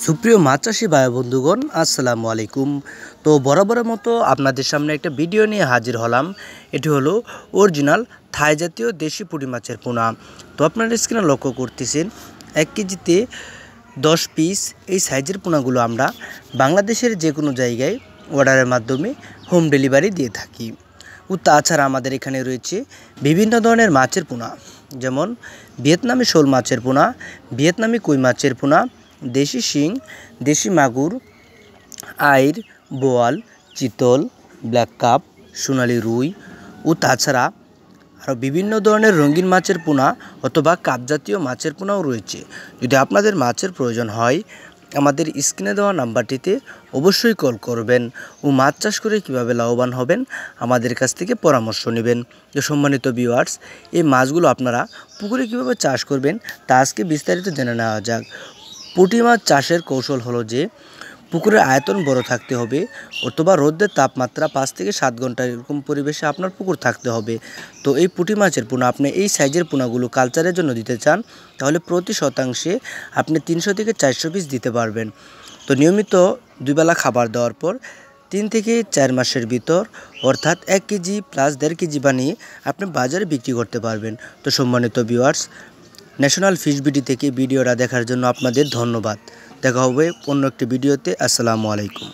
সুপ্রিয় মাছ চাষি ভাই বন্ধুগণ, আসসালামু আলাইকুম। তো বরাবরের মতো আপনাদের সামনে একটা ভিডিও নিয়ে হাজির হলাম। এটি হলো অরিজিনাল থাই জাতীয় দেশি পুঁটি মাছের পোনা। তো আপনারা স্ক্রিনে লক্ষ্য করতেছেন 1 কেজিতে 10 পিস এই সাইজের পোনাগুলো আমরা বাংলাদেশের যে কোনো জায়গায় অর্ডারের মাধ্যমে হোম ডেলিভারি দিয়ে থাকি। ও তাছাড়া আমাদের এখানে রয়েছে বিভিন্ন ধরনের মাছের পোনা, যেমন ভিয়েতনামি শোল মাছের পোনা, ভিয়েতনামি কই মাছের পোনা, দেশি শিং, দেশি মাগুর, আইর, বোয়াল, চিতল, ব্ল্যাক কাপ, সোনালি রুই ও তাছাড়া আরও বিভিন্ন ধরনের রঙিন মাছের পোনা অথবা কাপ জাতীয় মাছের পোনাও রয়েছে। যদি আপনাদের মাছের প্রয়োজন হয়, আমাদের স্ক্রিনে দেওয়া নাম্বারটিতে অবশ্যই কল করবেন ও মাছ চাষ করে কীভাবে লাভবান হবেন আমাদের কাছ থেকে পরামর্শ নেবেন। তো সম্মানিত ভিউয়ার্স, এই মাছগুলো আপনারা পুকুরে কীভাবে চাষ করবেন তা আজকে বিস্তারিত জেনে নেওয়া যাক। পুঁটি মাছ চাষের কৌশল হলো যে পুকুরের আয়তন বড় থাকতে হবে অথবা রোদের তাপমাত্রা 5 থেকে 7 ঘন্টা এরকম পরিবেশে আপনার পুকুর থাকতে হবে। তো এই পুঁটি মাছের পোনা আপনি এই সাইজের পোনাগুলো কালচারের জন্য দিতে চান, তাহলে প্রতি শতাংশে আপনি 300 থেকে 400 পিস দিতে পারবেন। তো নিয়মিত 2 বেলা খাবার দেওয়ার পর 3 থেকে 4 মাসের ভিতর অর্থাৎ 1 কেজি প্লাস 1.5 কেজি বানিয়ে আপনি বাজারে বিক্রি করতে পারবেন। তো সম্মানিত ভিউয়ার্স, ন্যাশনাল ফিশ বিডি থেকে ভিডিওটা দেখার জন্য আপনাদের ধন্যবাদ। দেখা হবে অন্য একটি ভিডিওতে। আসসালামু আলাইকুম।